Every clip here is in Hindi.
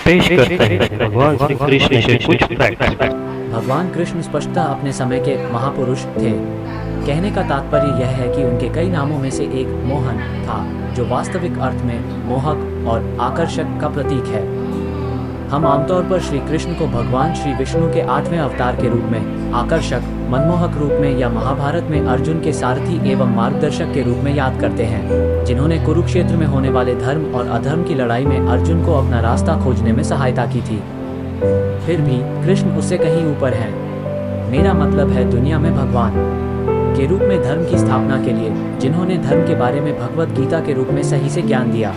पेश करते हैं भगवान श्री कृष्ण के कुछ फैक्ट्स। भगवान कृष्ण स्पष्टतः अपने समय के महापुरुष थे। कहने का तात्पर्य यह है कि उनके कई नामों में से एक मोहन था, जो वास्तविक अर्थ में मोहक और आकर्षक का प्रतीक है। हम आमतौर पर श्री कृष्ण को भगवान श्री विष्णु के 8वें अवतार के रूप में, आकर्षक, मनमोहक रूप में या महाभारत में अर्जुन के सारथी एवं मार्गदर्शक के रूप में याद करते हैं, जिन्होंने कुरुक्षेत्र में होने वाले धर्म और अधर्म की लड़ाई में अर्जुन को अपना रास्ता खोजने में सहायता की थी। फिर भी कृष्ण उससे कहीं ऊपर हैं। मेरा मतलब है दुनिया में भगवान के रूप में धर्म की स्थापना के लिए, जिन्होंने धर्म के बारे में भगवत गीता के रूप में सही से ज्ञान दिया।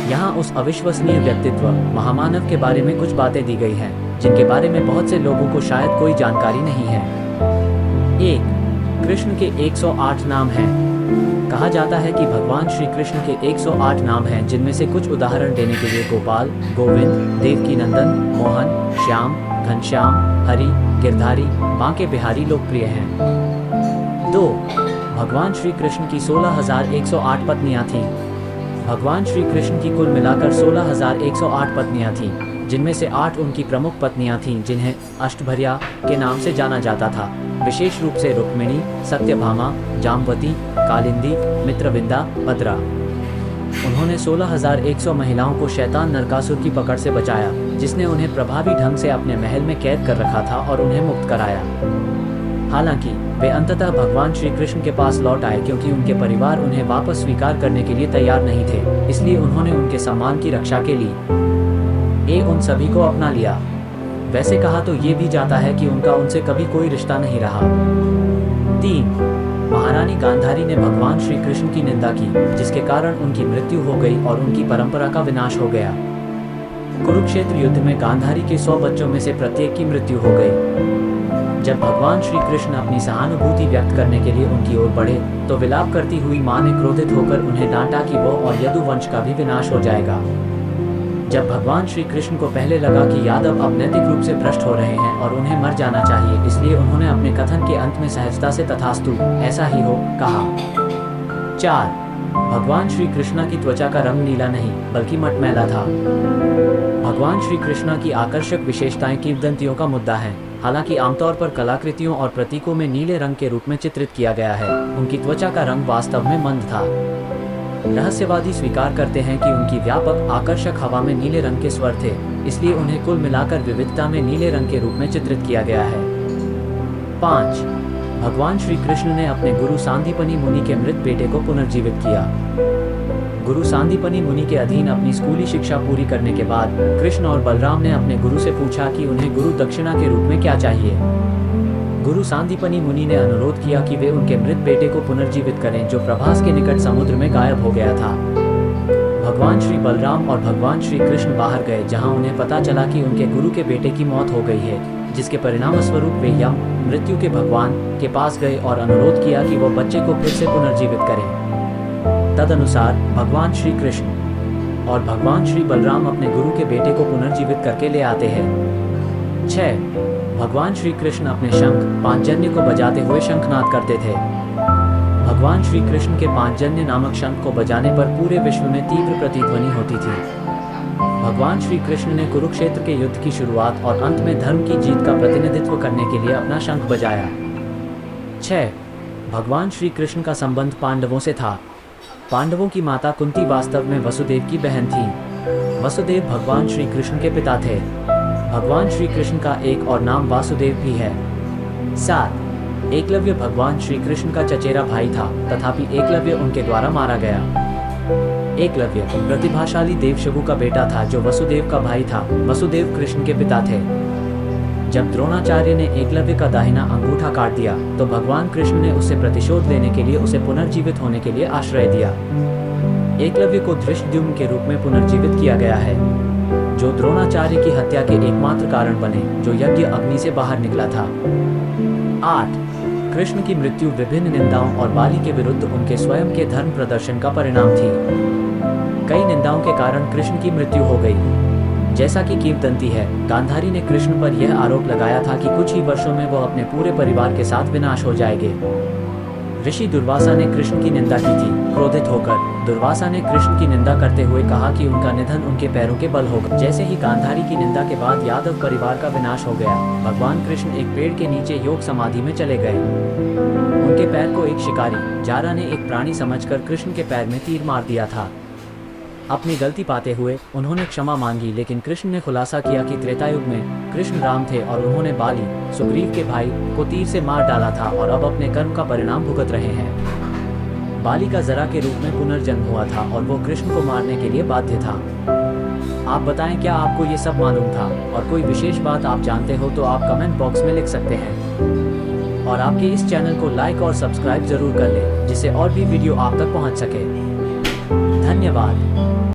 यहाँ उस अविश्वसनीय व्यक्तित्व महामानव के बारे में कुछ बातें दी गई हैं, जिनके बारे में बहुत से लोगों को शायद कोई जानकारी नहीं है। 1. कृष्ण के 108 नाम हैं। कहा जाता है कि भगवान श्री कृष्ण के 108 नाम हैं, जिनमें से कुछ उदाहरण देने के लिए गोपाल, गोविंद, देवकीनंदन, मोहन, श्याम, घनश्याम, हरि, गिरधारी, बांके बिहारी लोकप्रिय हैं। 2. भगवान श्री कृष्ण की 16,108 पत्नियां थीं। भगवान श्री कृष्ण की कुल मिलाकर 16,108 पत्नियां थीं, जिनमें से 8 उनकी प्रमुख पत्नियां थीं, जिन्हें अष्टभर्या के नाम से जाना जाता था, विशेष रूप से रुक्मिणी, सत्यभामा, जामवती, कालिंदी, मित्रविंदा, भद्रा। उन्होंने 16,100 महिलाओं को शैतान नरकासुर की पकड़ से बचाया, जिसने उन्हें प्रभावी ढंग से अपने महल में कैद कर रखा था और उन्हें मुक्त कराया। हालांकि वे अंततः भगवान श्री कृष्ण के पास लौट आए, क्योंकि उनके परिवार उन्हें वापस स्वीकार करने के लिए तैयार नहीं थे, इसलिए उन्होंने उनके सम्मान की रक्षा के लिए उन सभी को अपना लिया। वैसे कहा तो ये भी जाता है कि उनका उनसे कभी कोई रिश्ता नहीं रहा। 3. महारानी गांधारी ने भगवान श्री कृष्ण की निंदा की, जिसके कारण उनकी मृत्यु हो गई और उनकी परंपरा का विनाश हो गया। कुरुक्षेत्र युद्ध में गांधारी के 100 बच्चों में से प्रत्येक की मृत्यु हो गई। जब भगवान श्री कृष्ण अपनी सहानुभूति व्यक्त करने के लिए उनकी ओर बढ़े, तो विलाप करती हुई मां ने क्रोधित होकर उन्हें डांटा कि वो और यदुवंश का भी विनाश हो जाएगा। जब भगवान श्री कृष्ण को पहले लगा कि यादव अब नैतिक रूप से भ्रष्ट हो रहे हैं और उन्हें मर जाना चाहिए, इसलिए उन्होंने अपने कथन के अंत में सहजता से तथास्तु, ऐसा ही हो, कहा। 4. भगवान श्री कृष्ण की त्वचा का रंग नीला नहीं, बल्कि मटमैला था। भगवान श्री कृष्ण की आकर्षक विशेषताएं किंवदंतियों का मुद्दा है। हालांकि आमतौर पर कलाकृतियों और प्रतीकों में नीले रंग के रूप में चित्रित किया गया है, उनकी त्वचा का रंग वास्तव में मंद था। रहस्यवादी स्वीकार करते हैं कि उनकी व्यापक आकर्षक हवा में नीले रंग के स्वर थे, इसलिए उन्हें कुल मिलाकर विविधता में नीले रंग के रूप में चित्रित किया गया है। 5. भगवान श्री कृष्ण ने अपने गुरु सांदीपनि मुनि के मृत बेटे को पुनर्जीवित किया। गुरु सांदीपनि मुनि के अधीन अपनी स्कूली शिक्षा पूरी करने के बाद कृष्ण और बलराम ने अपने गुरु से पूछा कि उन्हें गुरु दक्षिणा के रूप में क्या चाहिए। गुरु सांदीपनि मुनि ने अनुरोध किया कि वे उनके मृत बेटे को पुनर्जीवित करें, जो प्रभास के निकट समुद्र में गायब हो गया था। भगवान श्री बलराम और भगवान श्री कृष्ण बाहर गए, जहां उन्हें पता चला कि उनके गुरु के बेटे की मौत हो गई है, जिसके परिणाम स्वरूप वे यम, मृत्यु के भगवान, के पास गए और अनुरोध किया कि वो बच्चे को फिर से पुनर्जीवित करें। तदनुसार भगवान श्री कृष्ण और भगवान श्री बलराम अपने गुरु के बेटे को पुनर्जीवित करके ले आते हैं। 6. भगवान श्री कृष्ण अपने शंख पांचजन्य को बजाते हुए शंखनाद करते थे। भगवान श्री कृष्ण के पांचजन्य नामक शंख को बजाने पर पूरे विश्व में तीव्र प्रतिध्वनि होती थी। भगवान श्री कृष्ण ने कुरुक्षेत्र के युद्ध की शुरुआत और अंत में धर्म की जीत का प्रतिनिधित्व करने के लिए अपना शंख बजाया। 6. भगवान श्री कृष्ण का संबंध पांडवों से था। पांडवों की माता कुंती वास्तव में वसुदेव की बहन थी। वसुदेव भगवान श्री कृष्ण के पिता थे। भगवान श्री कृष्ण का एक और नाम वासुदेव भी है। 7. एकलव्य भगवान श्री कृष्ण का चचेरा भाई था, तथापि एकलव्य उनके द्वारा मारा गया। एकलव्य प्रतिभाशाली देवशगु का बेटा था, जो वसुदेव का भाई था। वसुदेव कृष्ण के पिता थे। जब द्रोणाचार्य ने एकलव्य का दाहिना अंगूठा काट दिया, तो भगवान कृष्ण ने उससे प्रतिशोध लेने के लिए उसे पुनर्जीवित होने के लिए आश्रय दिया। एकलव्य को धृष्टद्युम्न के रूप में पुनर्जीवित किया गया है, जो द्रोणाचार्य की हत्या के एकमात्र कारण बने, जो यज्ञ अग्नि से बाहर निकला था। 8. कृष्ण की मृत्यु विभिन्न निंदाओं और बाली के विरुद्ध उनके स्वयं के धर्म प्रदर्शन का परिणाम थी। कई निंदाओं के कारण कृष्ण की मृत्यु हो गई। जैसा कि किंवदंती है, गांधारी ने कृष्ण पर यह आरोप लगाया था कि कुछ ही वर्षों में वो अपने पूरे परिवार के साथ विनाश हो जाएंगे। ऋषि दुर्वासा ने कृष्ण की निंदा की थी। क्रोधित होकर दुर्वासा ने कृष्ण की निंदा करते हुए कहा कि उनका निधन उनके पैरों के बल होगा। जैसे ही गांधारी की निंदा के बाद यादव परिवार का विनाश हो गया, भगवान कृष्ण एक पेड़ के नीचे योग समाधि में चले गए। उनके पैर को एक शिकारी जारा ने एक प्राणी समझकर कृष्ण के पैर में तीर मार दिया था। अपनी गलती पाते हुए उन्होंने क्षमा मांगी, लेकिन कृष्ण ने खुलासा किया कि त्रेता युग में कृष्ण राम थे और उन्होंने बाली, सुग्रीव के भाई, को तीर से मार डाला था और अब अपने कर्म का परिणाम भुगत रहे हैं। बाली का जरा के रूप में पुनर्जन्म हुआ था और वो कृष्ण को मारने के लिए बाध्य था। आप बताएं, क्या आपको ये सब मालूम था और कोई विशेष बात आप जानते हो तो आप कमेंट बॉक्स में लिख सकते हैं। और आपके इस चैनल को लाइक और सब्सक्राइब जरूर कर लें, जिससे और भी वीडियो आप तक पहुंच सके। धन्यवाद।